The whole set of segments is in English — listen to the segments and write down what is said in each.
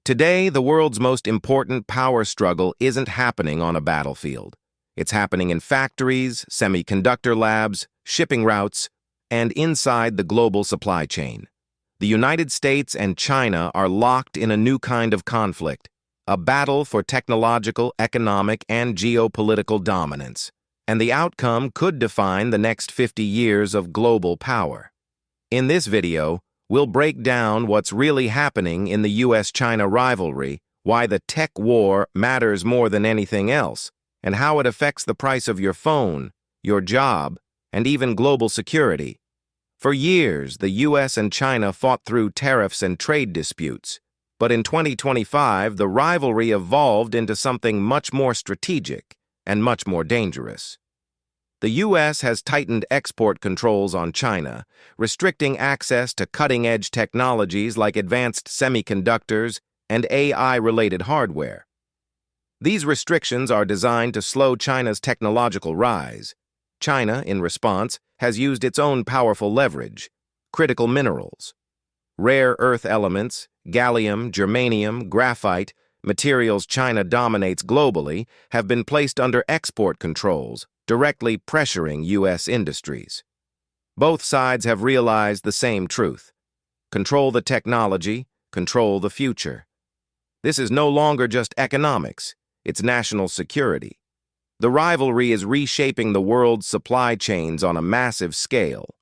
Today, the world's most important power struggle isn't happening on a battlefield. It's happening in factories, semiconductor labs, shipping routes, and inside the global supply chain. The United States and China are locked in a new kind of conflict, a battle for technological, economic, and geopolitical dominance. And the outcome could define the next 50 years of global power. In this video, we'll break down what's really happening in the US-China rivalry, why the tech war matters more than anything else, and how it affects the price of your phone, your job, and even global security. For years, the US and China fought through tariffs and trade disputes, but in 2025, the rivalry evolved into something much more strategic and much more dangerous. The U.S. has tightened export controls on China, restricting access to cutting-edge technologies like advanced semiconductors and AI-related hardware. These restrictions are designed to slow China's technological rise. China, in response, has used its own powerful leverage: critical minerals. Rare earth elements, gallium, germanium, graphite, materials China dominates globally, have been placed under export controls, directly pressuring U.S. industries. Both sides have realized the same truth: control the technology, control the future. This is no longer just economics, it's national security. The rivalry is reshaping the world's supply chains on a massive scale.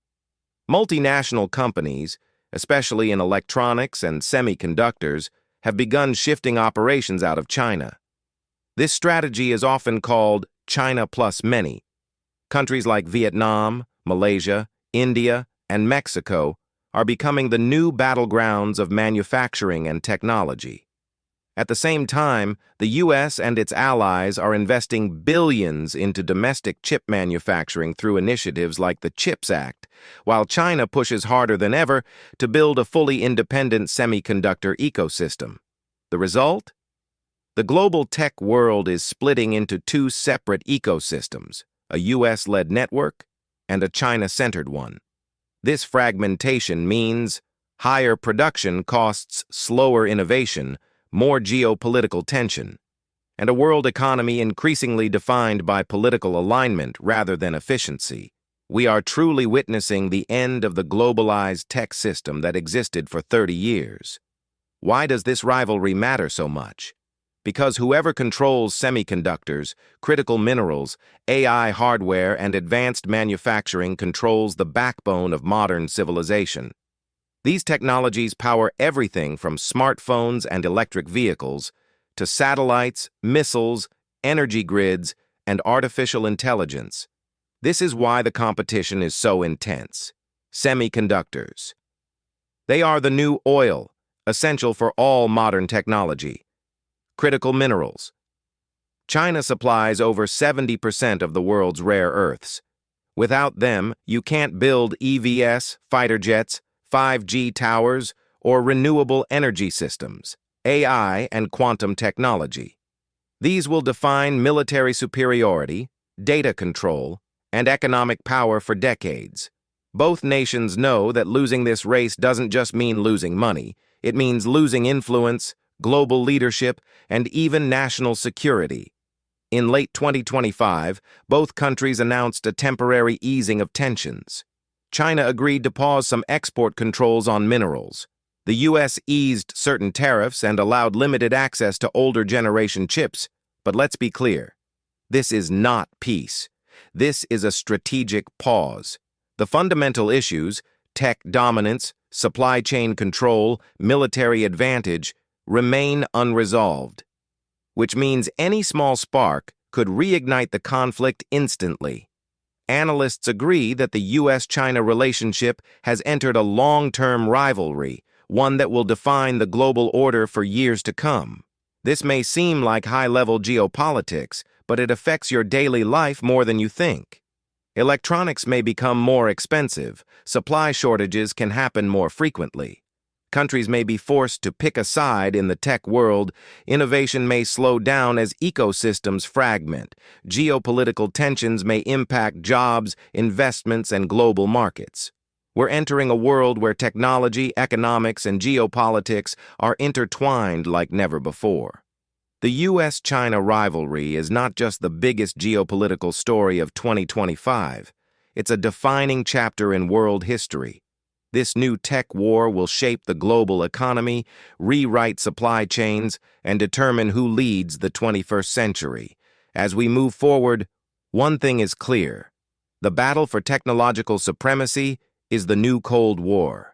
Multinational companies, especially in electronics and semiconductors, have begun shifting operations out of China. This strategy is often called China plus many. Countries like Vietnam, Malaysia, India, and Mexico are becoming the new battlegrounds of manufacturing and technology. At the same time, the U.S. and its allies are investing billions into domestic chip manufacturing through initiatives like the CHIPS Act, while China pushes harder than ever to build a fully independent semiconductor ecosystem. The result? The global tech world is splitting into two separate ecosystems, a US-led network and a China-centered one. This fragmentation means higher production costs, slower innovation, more geopolitical tension, and a world economy increasingly defined by political alignment rather than efficiency. We are truly witnessing the end of the globalized tech system that existed for 30 years. Why does this rivalry matter so much? Because whoever controls semiconductors, critical minerals, AI hardware, and advanced manufacturing controls the backbone of modern civilization. These technologies power everything from smartphones and electric vehicles to satellites, missiles, energy grids, and artificial intelligence. This is why the competition is so intense. Semiconductors. They are the new oil, essential for all modern technology. Critical minerals. China supplies over 70% of the world's rare earths. Without them, you can't build EVs, fighter jets, 5G towers, or renewable energy systems, AI and quantum technology. These will define military superiority, data control, and economic power for decades. Both nations know that losing this race doesn't just mean losing money, it means losing influence, global leadership, and even national security. In late 2025, both countries announced a temporary easing of tensions. China agreed to pause some export controls on minerals. The U.S. eased certain tariffs and allowed limited access to older generation chips. But let's be clear, this is not peace. This is a strategic pause. The fundamental issues, tech dominance, supply chain control, military advantage, remain unresolved, which means any small spark could reignite the conflict instantly. Analysts agree that the US-China relationship has entered a long-term rivalry, one that will define the global order for years to come. This may seem like high-level geopolitics, but it affects your daily life more than you think. Electronics may become more expensive, supply shortages can happen more frequently. Countries may be forced to pick a side in the tech world, innovation may slow down as ecosystems fragment, geopolitical tensions may impact jobs, investments, and global markets. We're entering a world where technology, economics, and geopolitics are intertwined like never before. The U.S.-China rivalry is not just the biggest geopolitical story of 2025, it's a defining chapter in world history. This new tech war will shape the global economy, rewrite supply chains, and determine who leads the 21st century. As we move forward, one thing is clear. The battle for technological supremacy is the new Cold War.